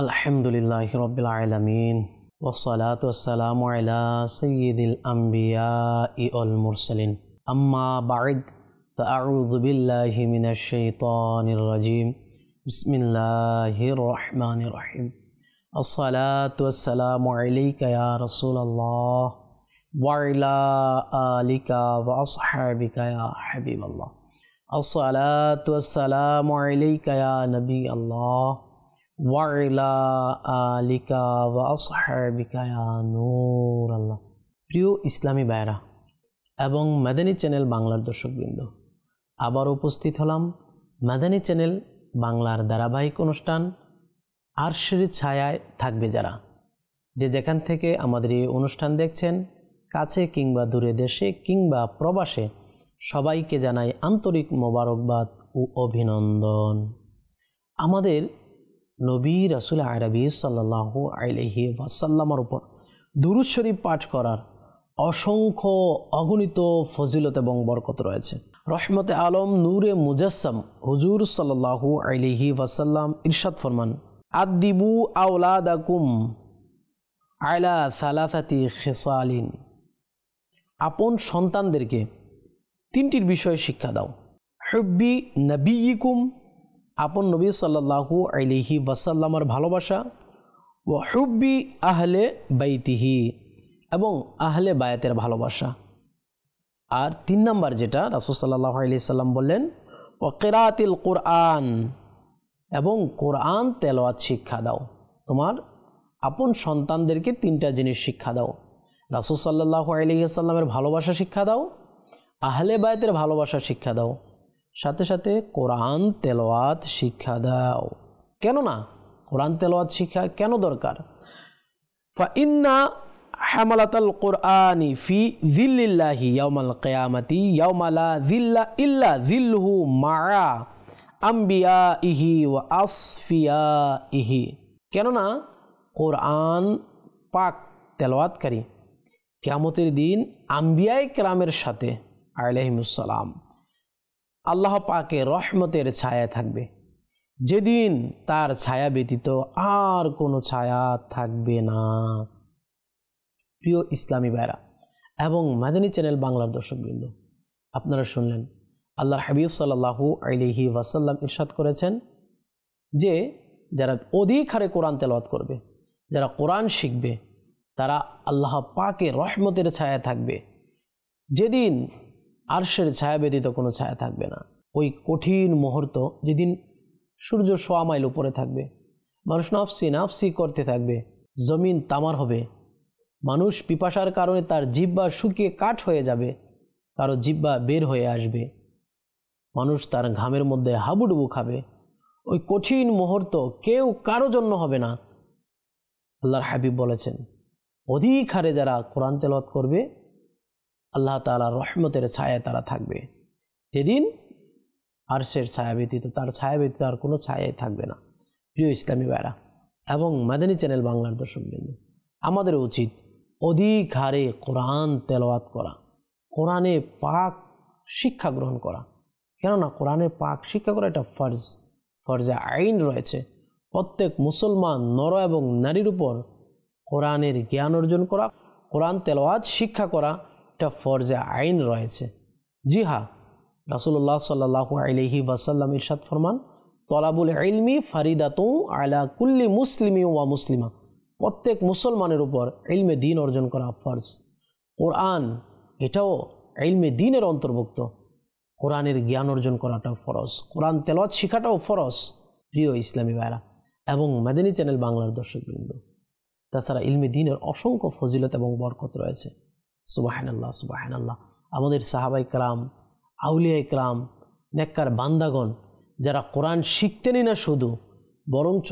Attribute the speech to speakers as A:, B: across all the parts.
A: আলহামদুলিল্লাহি রাব্বিল আলামিন ওয়াসসালাতু ওয়াসসালামু আলা সাইয়্যিদিল আমবিয়াই ওয়াল মুরসালিন আম্মা বা'দ ফাআউযু বিল্লাহি মিনাশ শাইতানির রাজীম বিসমিল্লাহির রহমানির রহিম আসসালাতু ওয়াসসালামু আলাইকা ইয়া রাসূলুল্লাহ ওয়া আলা আলিকা ওয়া আসহাবিকা ইয়া হাবিবাল্লাহ আসসালাতু ওয়াসসালামু আলাইকা ইয়া নবিয়াল্লাহ ওয়াইলা আলিকা ওয়া আসহাবিকা ইয়া নূর আল্লাহ। প্রিয় ইসলামী ভাইরা এবং মাদানী চ্যানেল বাংলার দর্শকবৃন্দ, আবার উপস্থিত হলাম মাদানী চ্যানেল বাংলার ধারাবাহিক অনুষ্ঠান আরশের ছায়ায় থাকবে যারা। যেখান থেকে আমাদের এই অনুষ্ঠান দেখছেন, কাছে কিংবা দূরে, দেশে কিংবা প্রবাসে, সবাইকে জানাই আন্তরিক মোবারকবাদ ও অভিনন্দন। আমাদের নবী রাসূল আরবি সাল্লাল্লাহু আলাইহি ওয়াসাল্লামের উপর দুরূদ শরীফ পাঠ করার অসংখ্য অগণিত ফজিলত এবং বরকত রয়েছে। রহমতে আলম নূরে মুজাসসাম হুজুর সাল্লাল্লাহু আলাইহি ওয়াসাল্লাম ইরশাদ ফরমান, আদিবু আওলাদাকুম আলা সালাসাতি খিসালিন, আপন সন্তানদেরকে তিনটির বিষয়ে শিক্ষা দাও। হুব্বি নবিয়িকুম, আপন নবী সাল্লাল্লাহু আলাইহি ওয়াসাল্লামের ভালোবাসা, ওয়া হুব্বি আহলে বাইতিহি, এবং আহলে বায়াতের ভালোবাসা। আর 3 নাম্বার যেটা রাসূল সাল্লাল্লাহু আলাইহি সাল্লাম বললেন, ওয়া কিরাআতিল কুরআন, এবং কোরআন তেলাওয়াত শিক্ষা দাও। তোমার আপন সন্তানদেরকে 3টা জিনিস শিক্ষা দাও। রাসূল সাল্লাল্লাহু আলাইহি সাল্লামের ভালোবাসা শিক্ষা দাও, আহলে বায়াতের ভালোবাসা শিক্ষা দাও, সাথে সাথে কোরআন তেলাওয়াত শিক্ষা দাও। কেন না কোরআন তেলাওয়াত শিক্ষা কেন দরকার? ফা ইন্না হামালাতাল কুরআনি ফি যিল্লিল্লাহি ইয়াউমাল কিয়ামাতি ইয়াউমা লা যিল্লা ইল্লা যিল্লুহু মা'a আমবিয়াইহি ওয়া আসফিয়াইহি। কেননা কোরআন পাক তেলাওয়াতকারী কিয়ামতের দিন আম্বিয়ায়ে কেরামের সাথে আলাইহিমুস সালাম আল্লাহ পাকের রহমতের ছায়া থাকবে, যেদিন তার ছায়া ব্যতীত আর কোনো ছায়া থাকবে না। প্রিয় ইসলামী ভাইরা এবং মাদানী চ্যানেল বাংলার দর্শকবৃন্দ, আপনারা শুনলেন আল্লাহর হাবিব সাল্লাল্লাহু আলাইহি ওয়াসাল্লাম ইরশাদ করেছেন যে যারা অধিক হারে কোরআন তেলাওয়াত করবে, যারা কোরআন শিখবে, তারা আল্লাহ পাকের রহমতের ছায়া থাকবে, যেদিন আরশের ছায়া ব্যতীত কোনো ছায়া থাকবে না। ওই কঠিন মুহূর্ত যেদিন সূর্য 100 মাইল উপরে থাকবে, মানুষ নাফসি নাফসি করতে থাকবে, জমিন তামার হবে, মানুষ পিপাসার কারণে তার জিহ্বা শুকিয়ে কাঠ হয়ে যাবে, কারো জিহ্বা বের হয়ে আসবে, মানুষ তার ঘামের মধ্যে হাবুডুবু খাবে। ওই কঠিন মুহূর্ত কেউ কারো জন্য হবে না। আল্লাহর হাবিব বলেছেন, অধিক হারে যারা কোরআন তেলাওয়াত করবে, আল্লাহ তাআলার রহমতের ছায়ায় তারা থাকবে, যেদিন আরশের ছায়া ব্যতীত, তার ছায়া ব্যতীত আর কোনো ছায়াই থাকবে না। প্রিয় ইসলামী ভাইরা এবং মাদানী চ্যানেল বাংলার দর্শকবৃন্দ, আমাদের উচিত অধিক হারে কোরআন তেলাওয়াত করা, কোরআনে পাক শিক্ষা গ্রহণ করা। কেননা কোরআনে পাক শিক্ষা করা এটা ফরজে আইন রয়েছে। প্রত্যেক মুসলমান নর এবং নারীর উপর কোরআনের জ্ঞান অর্জন করা, কোরআন তেলাওয়াত শিক্ষা করা এটা ফরজে আইন রয়েছে। জি হ্যাঁ, রাসূলুল্লাহ সাল্লাল্লাহু আলাইহি ওয়াসাল্লাম ইরশাদ ফরমান, তলাবুল ইলমি ফারিদাতুন আলা কুল্লি মুসলিমি ওয়া মুসলিমা, প্রত্যেক মুসলমানের উপর ইলমে দ্বীন অর্জন করা ফরজ। কোরআন এটাও ইলমে দ্বীনের অন্তর্ভুক্ত। কোরআনের জ্ঞান অর্জন করাটাও ফরজ, কোরআন তেলাওয়াত শেখাটাও ফরজ। প্রিয় ইসলামী ভাইরা এবং মাদানী চ্যানেল বাংলার দর্শকবৃন্দ, তাছাড়া ইলমে দ্বীনের অসংখ্য ফজিলত এবং বরকত রয়েছে। সুবহানাল্লাহ সুবহানাল্লাহ। আমাদের সাহাবায়ে কেরাম, আউলিয়ায়ে কেরাম, নেককার বান্দাগণ যারা কোরআন শিখতেনই না শুধু, বরঞ্চ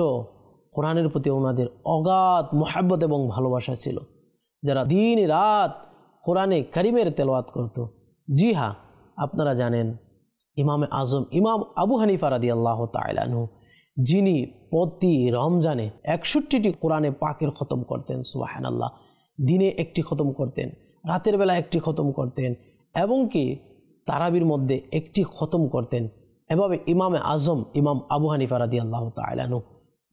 A: কোরআনের প্রতি ওনাদের অগাধ মহব্বত এবং ভালোবাসা ছিল, যারা দিন রাত কোরআনে কারিমের তেলাওয়াত করত। জি হ্যাঁ, আপনারা জানেন ইমামে আজম ইমাম আবু হানিফা রাদিয়াল্লাহু তাআলা আনহু, যিনি প্রতি রমজানে 61টি কোরআনে পাকের খতম করতেন। সুবহানাল্লাহ। দিনে একটি খতম করতেন, রাতের বেলা একটি খতম করতেন, এবং কি তারাবির মধ্যে একটি খতম করতেন। এভাবে ইমামে আজম ইমাম আবু হানিফা রাদিয়াল্লাহু তাআলা আনহু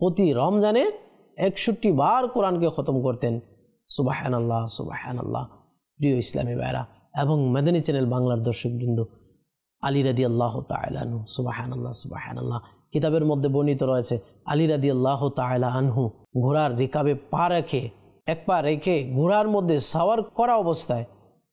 A: প্রতি রমজানে 61 বার কোরআনকে খতম করতেন। সুবহানাল্লাহ সুবহানাল্লাহ। প্রিয় ইসলামী ভাইরা এবং মাদানী চ্যানেল বাংলার দর্শকবৃন্দ, আলী রাদিয়াল্লাহু তাআলা আনহু, সুবহানাল্লাহ সুবহানাল্লাহ, কিতাবের মধ্যে বর্ণিত রয়েছে আলী রাদিয়াল্লাহু তাআলা আনহু ঘোড়ার রিকাবে পা রেখে, এক পা রেখে ঘোড়ার মধ্যে সাওয়ার করা অবস্থায়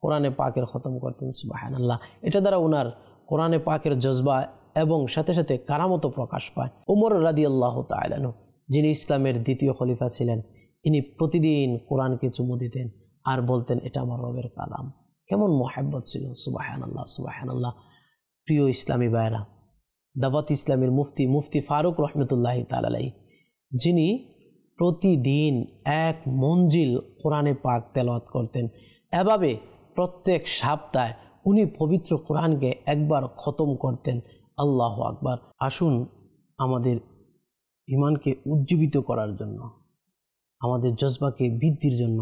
A: কোরআনে পাকের খতম করতেন। সুবহানাল্লাহ। এটা দ্বারা ওনার কোরআনে পাকের জজবা এবং সাথে সাথে কারামতও প্রকাশ পায়। ওমর রাদিয়াল্লাহু তাআলা আনহু, যিনি ইসলামের দ্বিতীয় খলিফা ছিলেন, ইনি প্রতিদিন কোরআনকে চুমু দিতেন আর বলতেন, এটা আমার রবের কালাম। কেমন মহব্বত ছিল! সুবহানাল্লাহ সুবহানাল্লাহ। প্রিয় ইসলামী ভাইরা, দাওয়াত ইসলামের মুফতি ফারুক রহমতুল্লাহি তাআলা আলাইহি, যিনি প্রতিদিন এক মঞ্জিল কোরআনে পাক তেলাওয়াত করতেন। এভাবে প্রত্যেক সপ্তাহে উনি পবিত্র কোরআনকে একবার খতম করতেন। আল্লাহু আকবার। আসুন আমাদের ঈমানকে উজ্জীবিত করার জন্য, আমাদের জজবাকে বৃদ্ধির জন্য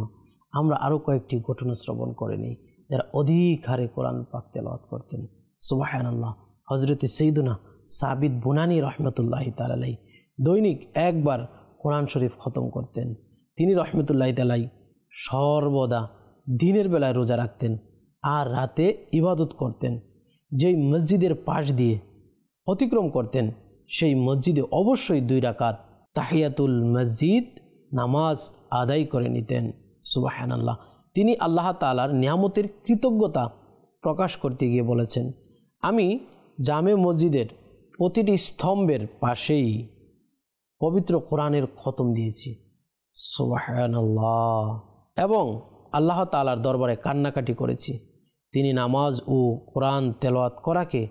A: আমরা আরও কয়েকটি ঘটনা শ্রবণ করে নিই যারা অধিক হারে কোরআন পাক তেলাওয়াত করতেন। সুবহানাল্লাহ। হযরতে সাইয়্যিদুনা সাবিত বুনানী রহমতুল্লাহি তাআলা আলাইহি দৈনিক একবার কোরআন শরীফ খতম করতেন। তিনি রহমতুল্লাহি তাআলা আলাইহি সর্বদা দিনের বেলায় রোজা রাখতেন আর রাতে ইবাদত করতেন। যেই মসজিদের পাশ দিয়ে অতিক্রম করতেন সেই মসজিদে অবশ্যই 2 রাকাত তাহিয়াতুল মসজিদ নামাজ আদায় করে নিতেন। সুবহানাল্লাহ। তিনি আল্লাহ তাআলার নিয়ামতের কৃতজ্ঞতা প্রকাশ করতে গিয়ে বলেছেন, আমি জামে মসজিদের প্রতিটি স্তম্ভের পাশেই পবিত্র কোরআনের খতম দিয়েছি। সুবহানাল্লাহ। এবং আল্লাহ তাআলার দরবারে কান্নাকাটি করেছি। তিনি নামাজ ও কোরআন তেলাওয়াত করাকে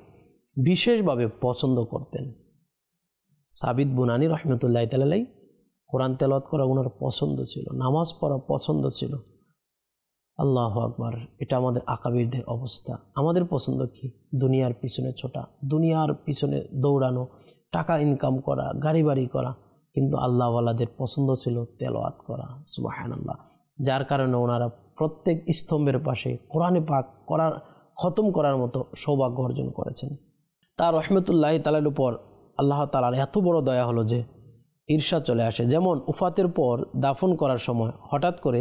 A: বিশেষভাবে পছন্দ করতেন। সাবিত বুনানী রহমতুল্লাহি তাআলা আলাইহি কোরআন তেলাওয়াত করা ওনার পছন্দ ছিল, নামাজ পড়া পছন্দ ছিল। আল্লাহু আকবার। এটা আমাদের আকাবিরদের অবস্থা। আমাদের পছন্দ কি? দুনিয়ার পিছনে ছোটা, দুনিয়ার পিছনে দৌড়ানো, টাকা ইনকাম করা, গাড়ি বাড়ি করা। কিন্তু আল্লাহওয়ালাদের পছন্দ ছিল তেলাওয়াত করা। সুবহানাল্লাহ। যার কারণে ওনারা প্রত্যেক স্তম্ভের পাশে কোরআনে পাক খতম করার মতো সৌভাগ্য অর্জন করেছেন। তার রহমতুল্লাহি তাআলার উপর আল্লাহ তাআলার এত বড় দয়া হলো যে ঈর্ষা চলে আসে। যেমন উফাতের পর দাফন করার সময় হঠাৎ করে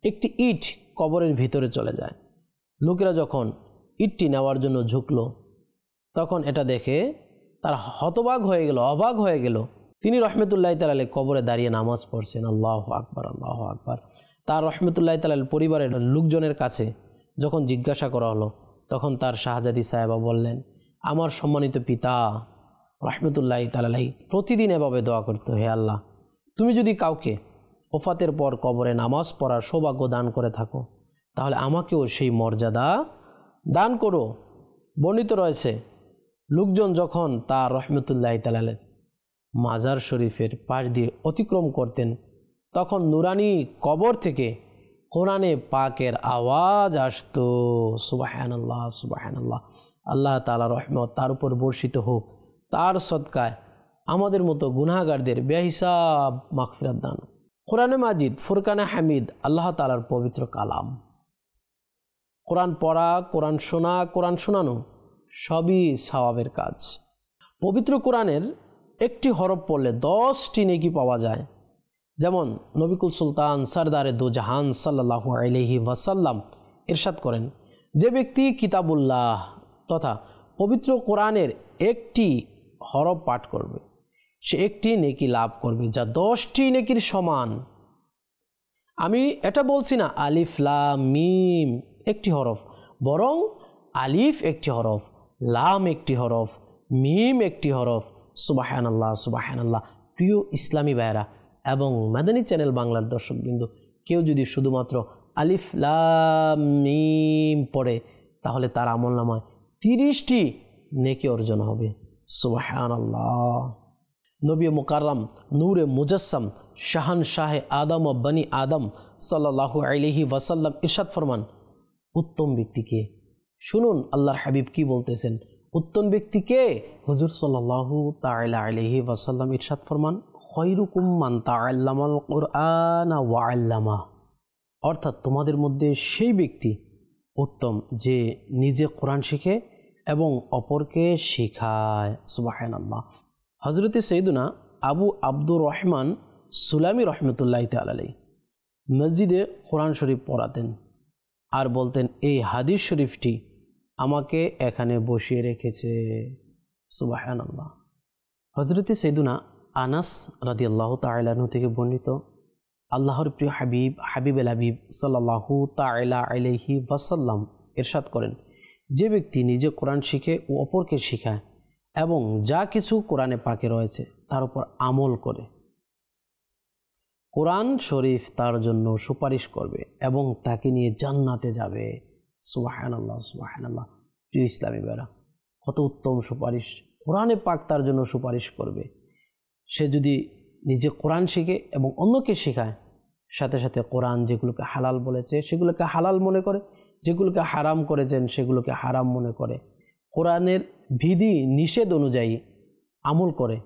A: একটি ইট কবরের ভিতরে চলে যায়। লোকেরা যখন ইটটি নেওয়ার জন্য ঝুঁকলো, তখন এটা দেখে তার হতবাক হয়ে গেল, অবাক হয়ে গেল। তিনি রহমতুল্লাহি তাআলা আলাইহি কবরে দাঁড়িয়ে নামাজ পড়ছেন। আল্লাহু আকবার, আল্লাহু আকবার। তার রহমতুল্লাহি তাআলা পরিবারের লোকজনের কাছে যখন জিজ্ঞাসা করা হলো, তখন তার শাহজাদি সাহেবা বললেন, আমার সম্মানিত পিতা রহমতুল্লাহি তাআলা আলাইহি প্রতিদিন এভাবে দোয়া করত, হে আল্লাহ, তুমি যদি কাউকে ওফাতের পর কবরে নামাজ পড়ার সৌভাগ্য দান করে থাকো, তাহলে আমাকেও সেই মর্যাদা দান করো। বর্ণিত রয়েছে, লোকজন যখন তার রহমতুল্লাহি তাআলা আলাইহি মাজার শরীফের পাশ দিয়ে অতিক্রম করতেন, তখন নুরানি কবর থেকে কোরআনে পাকের আওয়াজ আসতো। সুবহানাল্লাহ সুবহানাল্লাহ। আল্লাহ তাআলার রহমত তার উপর বর্ষিত হোক। তার সদকায় আমাদের মতো গুনাহগারদের বেহিসাব মাগফিরাত দান। কোরআনে মাজিদ, ফুরকানে হামিদ আল্লাহ তাআলার পবিত্র কালাম। কোরআন পড়া, কোরআন শোনা, কোরআন শোনানো সবই সওয়াবের কাজ। পবিত্র কোরআনের একটি হরফ পড়লে 10টি নেকি পাওয়া যায়। যেমন নবিকুল সুলতান সরদারে দু জাহান সাল্লাল্লাহু আলাইহি ওয়াসাল্লাম ইরশাদ করেন, যে ব্যক্তি কিতাবুল্লাহ তথা পবিত্র কোরআনের একটি হরফ পাঠ করবে, সে একটি নেকি লাভ করবে যা 10টি নেকির সমান। আমি এটা বলছি না আলিফ লাম মিম একটি হরফ, বরং আলিফ একটি হরফ, লাম একটি হরফ, মিম একটি হরফ। সুবহানাল্লাহ সুবহানাল্লাহ। প্রিয় ইসলামী ভাইরা এবং মাদানী চ্যানেল বাংলার দর্শকবৃন্দ, কেউ যদি শুধুমাত্র আলিফ লাম মিম পড়ে, তাহলে তার আমলনামায় 30টি নেকি অর্জন হবে। সুবহানাল্লাহ। নবী মুকাররম নূরে মুজাসসাম শাহান শাহে আদম ও বনি আদম সাল্লাল্লাহু আলাইহি ওয়াসাল্লাম ইরশাদ ফরমান, উত্তম ব্যক্তিকে শুনুন আল্লাহর হাবিব কি বলতেছেন। উত্তম ব্যক্তিকে হুজুর সাল্লাল্লাহু তাআলা আলাইহি ওয়াসাল্লাম ইরশাদ ফরমান, খায়রুকুম মান তাআল্লামাল কুরআনা ওয়া আল্লামা। অর্থাৎ তোমাদের মধ্যে সেই ব্যক্তি উত্তম যে নিজে কোরআন শিখে এবং অপরকে শেখায়। সুবহানাল্লাহ। হযরতে সাইয়্যিদুনা আবু আব্দুর রহমান সুলামি রহমতুল্লাহ আলাইহি মসজিদে কোরআন শরীফ পড়াতেন আর বলতেন, এই হাদিস শরীফটি আমাকে এখানে বসিয়ে রেখেছে। সুবহানাল্লাহ। হযরতে সাইয়্যিদুনা আনাস রাদিয়াল্লাহু তাআলা আনহু থেকে বর্ণিত, আল্লাহর প্রিয় হাবিবুল হাবিব সাল্লাল্লাহু তাআলা আলাইহি ওয়াসাল্লাম ইরশাদ করেন, যে ব্যক্তি নিজে কোরআন শিখে ও অপরকে শেখায় এবং যা কিছু কোরআনে পাকে রয়েছে তার উপর আমল করে, কোরআন শরীফ তার জন্য সুপারিশ করবে এবং তাকে নিয়ে জান্নাতে যাবে। সুবহানাল্লাহ, সুবহানাল্লাহ। প্রিয় ইসলামী ভাইরা, কত উত্তম সুপারিশ! কোরআনে পাক তার জন্য সুপারিশ করবে। সে যদি নিজে কোরআন শিখে এবং অন্যকে শেখায়, সাথে সাথে কোরআন যেগুলোকে হালাল বলেছে সেগুলোকে হালাল মনে করে, যেগুলোকে হারাম করেছেন সেগুলোকে হারাম মনে করে, কোরআনের বিধি নিষেধ অনুযায়ী আমল করে,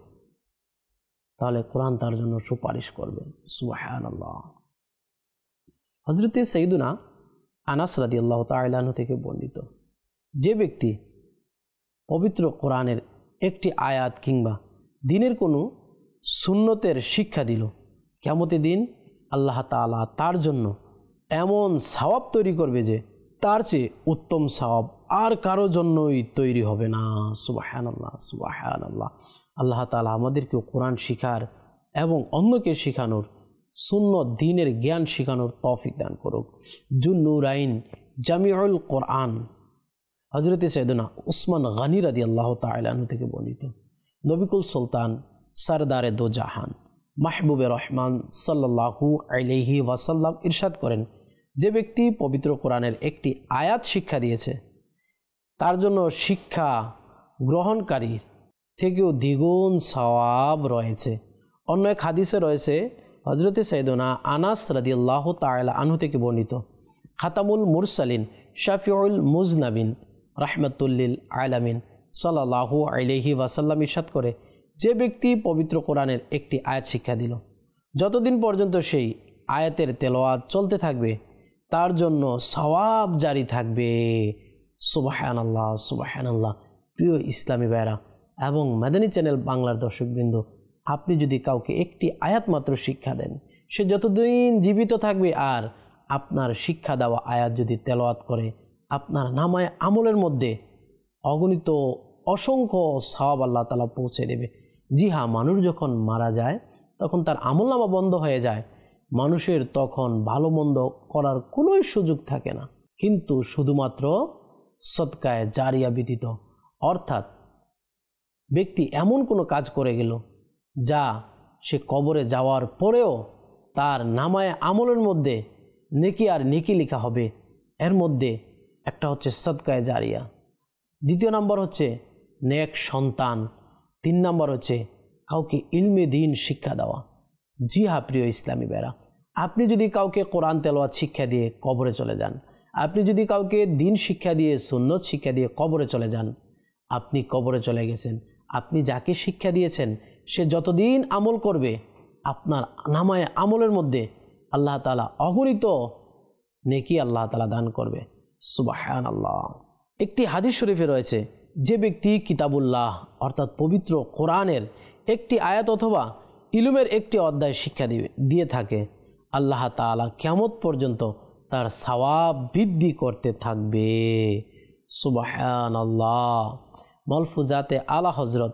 A: তাহলে কোরআন তার জন্য সুপারিশ করবে। সুবহানাল্লাহ। হযরতে সাইয়্যিদুনা আনাস রাদিয়াল্লাহু তাআলা আনহু থেকে বর্ণিত, যে ব্যক্তি পবিত্র কোরআনের একটি আয়াত কিংবা দিনের কোনো সুন্নতের শিক্ষা দিল, কিয়ামতের দিন আল্লাহ তাআলা তার জন্য এমন সওয়াব তৈরি করবে যে তার চেয়ে উত্তম সওয়াব আর কারো জন্যই তৈরি হবে না। সুবহানাল্লাহ, সুবহানাল্লাহ। আল্লাহ তাআলা আমাদেরকে কোরআন শিখার এবং অন্যকে শেখানোর, সুন্নত দ্বীনের জ্ঞান শেখানোর তৌফিক দান করুক। জুন্নুরাইন জামিউল কোরআন হযরতে সাইয়্যিদুনা উসমান গনি রাদিয়াল্লাহু তাআলা আনহু থেকে বর্ণিত, নবিকুল সুলতান সরদারে দো জাহান মাহবুবে রহমান সাল্লাল্লাহু আলাইহি ওয়াসাল্লাম ইরশাদ করেন, যে ব্যক্তি পবিত্র কোরআনের একটি আয়াত শিক্ষা দিয়েছে তার জন্য শিক্ষা গ্রহণকারীর থেকেও দ্বিগুণ সওয়াব রয়েছে। অন্য এক হাদিসে রয়েছে, হযরতে সাইয়্যিদুনা আনাস রাদিয়াল্লাহু তাআলা আনহু থেকে বর্ণিত, খাতামুল মুরসালিন শাফিউল মুজনাবিন রাহমাতুল্লিল আলামিন সাল্লাল্লাহু আলাইহি ওয়াসাল্লাম ইরশাদ করে, যে ব্যক্তি পবিত্র কোরআনের একটি আয়াত শিক্ষা দিল, যতদিন পর্যন্ত সেই আয়াতের তেলাওয়াত চলতে থাকবে তার জন্য সওয়াব জারি থাকবে। সুবহানাল্লাহ, সুবহানাল্লাহ। প্রিয় ইসলামী ভাইরা এবং মাদানী চ্যানেল বাংলার দর্শকবৃন্দ, আপনি যদি কাউকে একটি আয়াত মাত্র শিক্ষা দেন, সে যতদিন জীবিত থাকবে আর আপনার শিক্ষা দেওয়া আয়াত যদি তেলাওয়াত করে, আপনার নামায় আমলের মধ্যে অগণিত অসংখ্য সওয়াব আল্লাহ তাআলা পৌঁছে দেবে। জি হ্যাঁ, মানুষ যখন মারা যায় তখন তার আমলনামা বন্ধ হয়ে যায়, মানুষের তখন ভালো মন্দ করার কোনো সুযোগ থাকে না, কিন্তু শুধুমাত্র সদকায়ে জারিয়া ব্যতীত, অর্থাৎ ব্যক্তি এমন কোনো কাজ করে গেল যা সে কবরে যাওয়ার পরেও তার নামায় আমলের মধ্যে নেকি আর নেকি লেখা হবে। এর মধ্যে একটা হচ্ছে সদকায়ে জারিয়া, দ্বিতীয় নম্বর হচ্ছে নেক সন্তান, 3 নম্বর হচ্ছে কাউকে ইলমে দ্বীন শিক্ষা দেওয়া। জি হ্যাঁ প্রিয় ইসলামী ভাইরা, আপনি যদি কাউকে কোরআন তেলাওয়াত শিক্ষা দিয়ে কবরে চলে যান, আপনি যদি কাউকে দ্বীন শিক্ষা দিয়ে সুন্নত শিক্ষা দিয়ে কবরে চলে যান, আপনি কবরে চলে গেছেন। আপনি যাকে শিক্ষা দিয়েছেন সে যতদিন আমল করবে, আপনার নামায় আমলের মধ্যে আল্লাহ তাআলা অগণিত নেকি আল্লাহ তাআলা দান করবে। সুবহানাল্লাহ। একটি হাদিস শরীফে রয়েছে, যে ব্যক্তি কিতাবুল্লাহ অর্থাৎ পবিত্র কোরআনের একটি আয়াত অথবা ইলমের একটি অধ্যায় শিক্ষা দিয়ে থাকে, আল্লাহ তাআলা কিয়ামত পর্যন্ত তার সওয়াব বৃদ্ধি করতে থাকবে। সুবহানাল্লাহ। মালফুজাতে আলা হজরত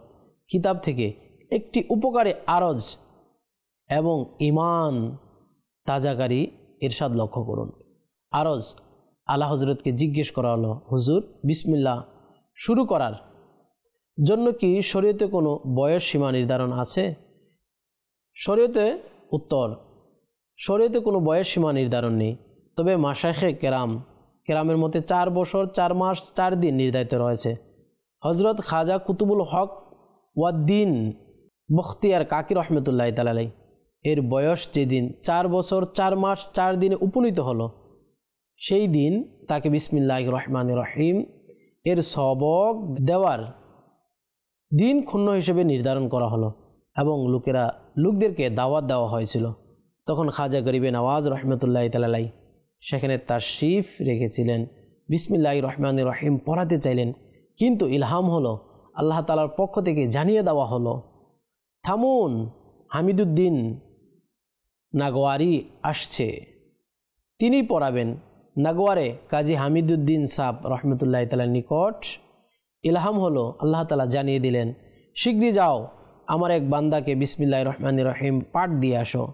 A: কিতাব থেকে একটি উপকারী আরজ এবং ইমান তাজাকারী ইরশাদ লক্ষ্য করুন। আরজ আলা হজরতকে জিজ্ঞেস করা হলো, হুজুর, বিসমিল্লাহ শুরু করার জন্য কি শরীয়তে কোনো বয়স সীমা নির্ধারণ আছে? শরীয়তে উত্তর, শরীয়তে কোনো বয়স সীমা নির্ধারণ নেই, তবে মাশায়েখে কেরামের মতে 4 বছর 4 মাস 4 দিন নির্ধারিত রয়েছে। হজরত খাজা কুতুবুল হক ওয়াদ্দিন বখতিয়ার কাকি রহমতুল্লাহ তাআলা আলাইহি এর বয়স যেদিন 4 বছর 4 মাস 4 দিনে উপনীত হলো, সেই দিন তাকে বিসমিল্লাহির রহমানির রহিম এর সবক দেওয়ার দিন ক্ষুণ্ণ হিসেবে নির্ধারণ করা হলো এবং লোকদেরকে দাওয়াত দেওয়া হয়েছিল। তখন খাজা গরিবে নওয়াজ রহমতুল্লাহ তাআলা আলাইহি সেখানে তাশরিফ রেখেছিলেন। বিসমিল্লাহির রহমানির রহিম পড়াতে চাইলেন, কিন্তু ইলহাম হলো, আল্লাহ তাআলার পক্ষ থেকে জানিয়ে দেওয়া হলো থামুন, হামিদুদ্দিন নাগওয়ারি আসছে, তিনি পড়াবেন। নাগওয়ারে কাজী হামিদুদ্দিন সাহেব রহমতুল্লাহ তাআলার নিকট ইলহাম হলো, আল্লাহ তাআলা জানিয়ে দিলেন, শীঘ্রই যাও আমার এক বান্দাকে বিসমিল্লাহির রহমানির রহিম পাঠ দিয়ে আসো।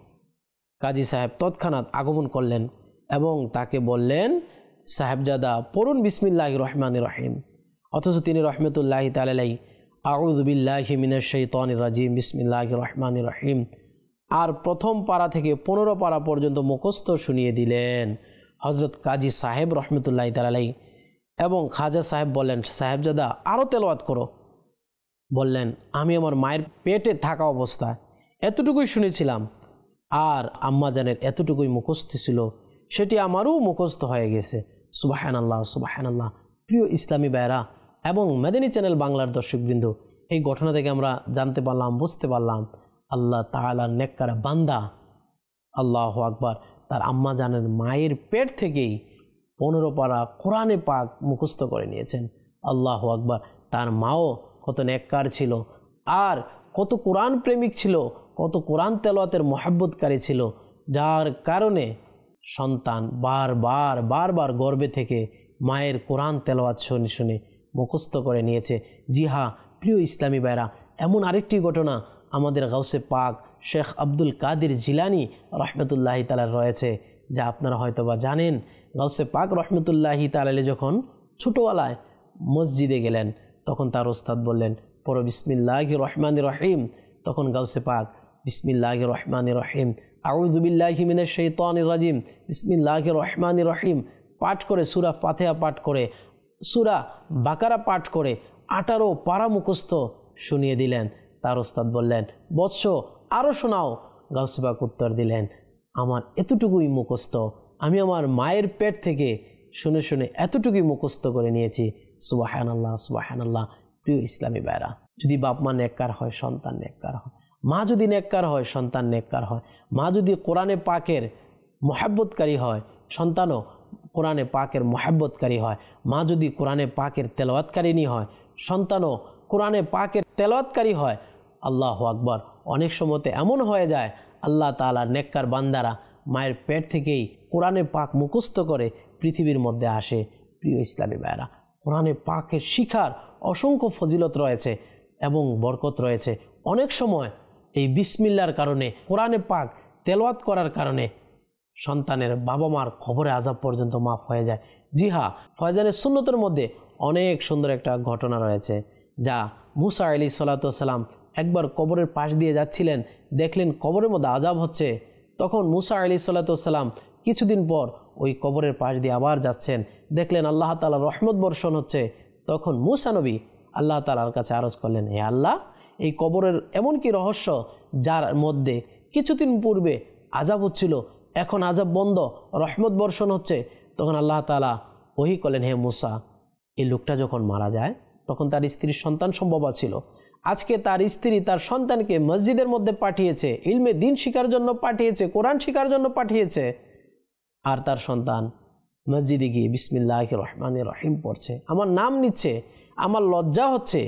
A: কাজী সাহেব তৎক্ষণাৎ আগমন করলেন এবং তাকে বললেন, সাহেবজাদা পড়ুন বিসমিল্লাহির রহমানির রহিম। অথচ তিনি রহমতুল্লাহি তাআলা আলাইহি আউযু বিল্লাহি মিনাশ শাইতানির রাজিম বিসমিল্লাহির রহমানির রহিম আর প্রথম পারা থেকে 15 পারা পর্যন্ত মুখস্থ শুনিয়ে দিলেন হযরত কাজী সাহেব রহমতুল্লাহি তাআলা আলাইহি। এবং খাজা সাহেব বললেন, সাহেবজাদা আরও তেলাওয়াত করো। বললেন, আমি আমার মায়ের পেটে থাকা অবস্থায় এতটুকুই শুনেছিলাম আর আম্মা জানের এতটুকুই মুখস্থ ছিল, সেটি আমারও মুখস্থ হয়ে গেছে। সুবহানাল্লাহ সুবহানাল্লাহ। প্রিয় ইসলামী ভাইরা এবং মাদানী চ্যানেল বাংলার দর্শকবৃন্দ, এই ঘটনা থেকে আমরা জানতে পারলাম, বুঝতে পারলাম আল্লাহ তাআলার নেককার বান্দা, আল্লাহু আকবার, তার আম্মা জানের মায়ের পেট থেকেই 15 পারা কোরআনে পাক মুখস্থ করে নিয়েছেন। আল্লাহু আকবার। তার মাও কত নেককার ছিল আর কত কোরআন প্রেমিক ছিল, কত কোরআন তেলাওয়াতের মহব্বতকারী ছিল, যার কারণে সন্তান বারবার গর্ভে থেকে মায়ের কোরআন তেলাওয়াত শুনে শুনে মুখস্থ করে নিয়েছে। জি হ্যাঁ প্রিয় ইসলামী ভাইরা, এমন আরেকটি ঘটনা আমাদের গাউসে পাক শেখ আব্দুল কাদের জিলানী রহমতুল্লাহি তাআলা রয়েছে, যা আপনারা হয়তো বা জানেন। গাউসে পাক রহমতুল্লাহি তাআলা যখন ছোটোবেলায় মসজিদে গেলেন, তখন তার ওস্তাদ বললেন, পড়ো বিসমিল্লাহির রহমানির রহিম। তখন গাউসে পাক বিসমিল্লাহির রহমানির রহিম আউযু বিল্লাহি মিনাশ শাইতানির রাজিম বিসমিল্লাহির রহমানির রহিম পাঠ করে সূরা ফাতিহা পাঠ করে সূরা বাকারা পাঠ করে 18 পারা মুখস্থ শুনিয়ে দিলেন। তার ওস্তাদ বললেন, বৎস আরও শোনাও। গাউসে পাক উত্তর দিলেন, আমার এতটুকুই মুখস্থ, আমি আমার মায়ের পেট থেকে শুনে শুনে এতটুকুই মুখস্থ করে নিয়েছি। সুবহানাল্লাহ সুবহানাল্লাহ। প্রিয় ইসলামী ভাইরা, যদি বাপ মা নেককার হয়, সন্তান নেককার হয়। মা যদি নেককার হয়, সন্তান নেককার হয়। মা যদি কোরআনে পাকের মহব্বতকারী হয়, সন্তানও কোরআনে পাকের মহব্বতকারী হয়। মা যদি কোরআনে পাকের তেলাওয়াতকারিনী হয়, সন্তানও কোরআনে পাকের তেলাওয়াতকারী হয়। আল্লাহু আকবার। অনেক সময়তে এমন হয়ে যায়, আল্লাহ তাআলার নেককার বান্দারা মায়ের পেট থেকেই কোরআনে পাক মুখস্থ করে পৃথিবীর মধ্যে আসে। প্রিয় ইসলামী ভাইরা, কোরআনে পাকের শিখার অসংখ্য ফজিলত রয়েছে এবং বরকত রয়েছে। অনেক সময় এই বিসমিল্লার কারণে, কোরআনে পাক তেলাওয়াত করার কারণে সন্তানের বাবা মার কবরে আযাব পর্যন্ত মাফ হয়ে যায়। জি হ্যাঁ, ফয়জানের সুন্নতের মধ্যে অনেক সুন্দর একটা ঘটনা রয়েছে, যা মুসা আলাইহিস সালাতু ওয়াস সালাম একবার কবরের পাশ দিয়ে যাচ্ছিলেন, দেখলেন কবরের মধ্যে আযাব হচ্ছে। তখন মুসা আলাইহিস সালাতু ওয়াস সালাম কিছুদিন পর ওই কবরের পাশ দিয়ে আবার যাচ্ছেন, দেখলেন আল্লাহ তাআলার রহমত বর্ষণ হচ্ছে। তখন মুসা নবী আল্লাহ তাআলার কাছে আরজ করলেন, হে আল্লাহ, এই কবরের এমন কি রহস্য যার মধ্যে কিছুদিন পূর্বে আযাব হচ্ছিল, এখন আযাব বন্ধ, রহমত বর্ষণ হচ্ছে। তখন আল্লাহ তাআলা ওহী করলেন, হে মুসা, এই লোকটা যখন মারা যায় তখন তার স্ত্রীর সন্তান সম্ভব ছিল। আজকে তার স্ত্রী তার সন্তানকে মসজিদের মধ্যে পাঠিয়েছে, ইলমে দ্বীন শিখার জন্য পাঠিয়েছে, কোরআন শিখার জন্য পাঠিয়েছে, আর তার সন্তান মসজিদে গিয়ে বিসমিল্লাহির রহমানির রহিম পড়ছে, আমার নাম নিচ্ছে। আমার লজ্জা হচ্ছে,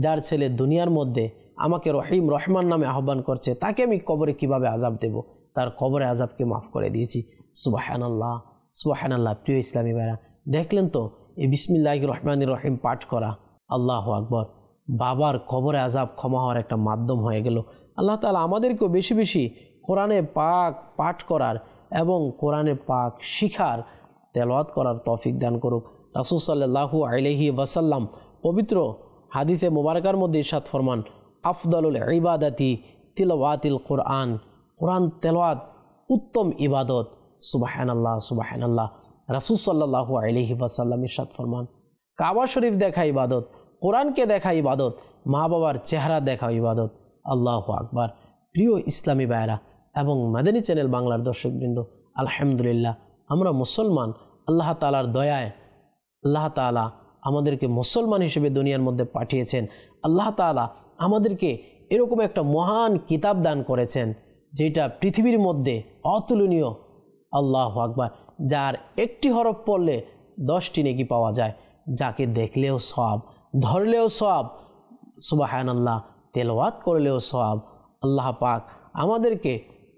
A: যার ছেলে দুনিয়ার মধ্যে আমাকে রহিম রহমান নামে আহ্বান করছে, তাকে আমি কবরে কিভাবে আযাব দেব? তার কবরে আযাবকে মাফ করে দিয়েছি। সুবহানাল্লাহ সুবহানাল্লাহ। প্রিয় ইসলামী ভাইরা, দেখলেন তো এই বিসমিল্লাহির রহমানির রহিম পাঠ করা, আল্লাহু আকবার, বাবার কবরে আযাব ক্ষমা হওয়ার একটা মাধ্যম হয়ে গেল। আল্লাহ তাআলা আমাদেরকেও বেশি বেশি কোরআনে পাক পাঠ করার এবং কোরআনে পাক শিখার, তেলাওয়াত করার তৌফিক দান করুক। রাসূল সাল্লাল্লাহু আলাইহি ওয়াসাল্লাম পবিত্র হাদিসে মুবারকার মধ্যে ইরশাদ ফরমান, আফদালুল ইবাদাতি তিলাওয়াতিল কোরআন, কোরআন তেলাওয়াত উত্তম ইবাদত। সুবহানাল্লাহ সুবহানাল্লাহ। রাসূল সাল্লাল্লাহু আলাইহি ওয়াসাল্লাম ইরশাদ ফরমান, কাবা শরীফ দেখা ইবাদত, কোরআনকে দেখা ইবাদত, মা বাবার চেহারা দেখা ইবাদত। আল্লাহু আকবার। প্রিয় ইসলামী ভাইরা এবং মাদানী চ্যানেল বাংলার দর্শকবৃন্দ, আলহামদুলিল্লাহ আমরা মুসলমান। আল্লাহ তাআলার দয়ায় আল্লাহ তাআলা আমাদেরকে মুসলমান হিসেবে দুনিয়ার মধ্যে পাঠিয়েছেন। আল্লাহ তাআলা আমাদেরকে এরকম একটা মহান কিতাব দান করেছেন, যেটা পৃথিবীর মধ্যে অতুলনীয়। আল্লাহু আকবার। যার একটি হরফ পড়লে 10টি নেকি পাওয়া যায়, যাকে দেখলেও সওয়াব, ধরলেও সওয়াব, সুবহানাল্লাহ, তেলাওয়াত করলেও সওয়াব। আল্লাহ পাক আমাদেরকে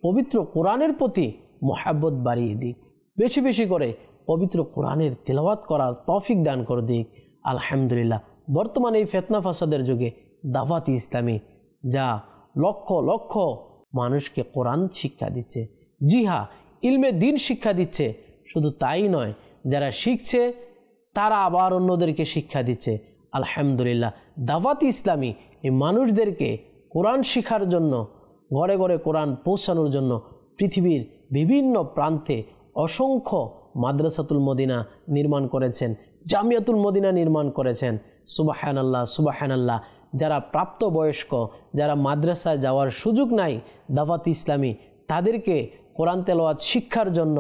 A: পবিত্র কোরআনের প্রতি মহব্বত বাড়িয়ে দিক, বেশি বেশি করে পবিত্র কোরআনের তেলাওয়াত করার তৌফিক দান করে দিক। আলহামদুলিল্লাহ, বর্তমানে এই ফিতনা ফাসাদের যুগে দাওয়াত ইসলামী যা লক্ষ লক্ষ মানুষকে কোরআন শিক্ষা দিচ্ছে, জি হ্যাঁ, ইলমে দিন শিক্ষা দিচ্ছে। শুধু তাই নয়, যারা শিখছে তারা আবার অন্যদেরকে শিক্ষা দিচ্ছে। আলহামদুলিল্লাহ, দাওয়াত ইসলামী এই মানুষদেরকে কোরআন শিখার জন্য, ঘরে ঘরে কোরআন পৌঁছানোর জন্য পৃথিবীর বিভিন্ন প্রান্তে অসংখ্য মাদ্রাসাতুল মদিনা নির্মাণ করেছেন, জামিয়াতুল মদিনা নির্মাণ করেছেন। সুবহানাল্লাহ সুবহানাল্লাহ। যারা প্রাপ্তবয়স্ক, যারা মাদ্রাসায় যাওয়ার সুযোগ নাই, দাওয়াত ইসলামী তাদেরকে কোরআন তেলাওয়াত শিক্ষার জন্য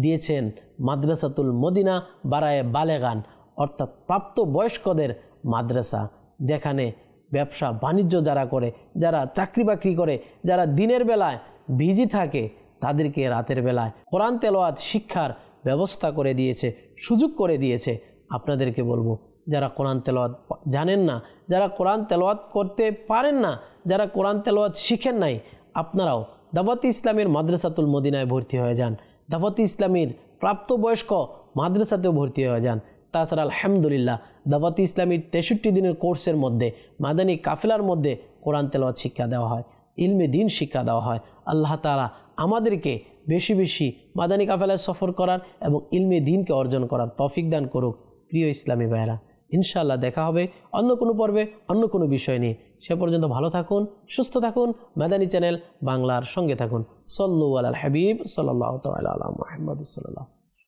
A: দিয়েছেন মাদ্রাসাতুল মদিনা বারায়ে বালেগান, অর্থাৎ প্রাপ্তবয়স্কদের মাদ্রাসা, যেখানে ব্যবসা বাণিজ্য যারা করে, যারা চাকরি বাকরি করে, যারা দিনের বেলায় বিজি থাকে, তাদেরকে রাতের বেলায় কোরআন তেলাওয়াত শিক্ষার ব্যবস্থা করে দিয়েছে, সুযোগ করে দিয়েছে। আপনাদেরকে বলবো, যারা কোরআন তেলাওয়াত জানেন না, যারা কোরআন তেলাওয়াত করতে পারেন না, যারা কোরআন তেলাওয়াত শিখেন নাই, আপনারাও দাওয়াত ইসলামের মাদ্রাসাতুল মদিনায় ভর্তি হয়ে যান, দাওয়াত ইসলামের প্রাপ্তবয়স্ক মাদ্রাসাতেও ভর্তি হয়ে যান। তাছাড়া আলহামদুলিল্লাহ, দাওয়াত ইসলামীর 63 দিনের কোর্সের মধ্যে মাদানী কাফেলার মধ্যে কোরআন তেলাওয়াত শিক্ষা দেওয়া হয়, ইলমে দিন শিক্ষা দেওয়া হয়। আল্লাহ তাআলা আমাদেরকে বেশি বেশি মাদানী কাফেলায় সফর করার এবং ইলমে দিনকে অর্জন করার তৌফিক দান করুক। প্রিয় ইসলামী ভাইয়েরা, ইনশাআল্লাহ দেখা হবে অন্য কোনো পর্বে অন্য কোনো বিষয় নিয়ে। সে পর্যন্ত ভালো থাকুন, সুস্থ থাকুন, মাদানী চ্যানেল বাংলার সঙ্গে থাকুন। সাল্লু আলাল হাবিব সাল্লাল্লাহু তাআলা আলা মুহাম্মদ সাল্লাল্লাহু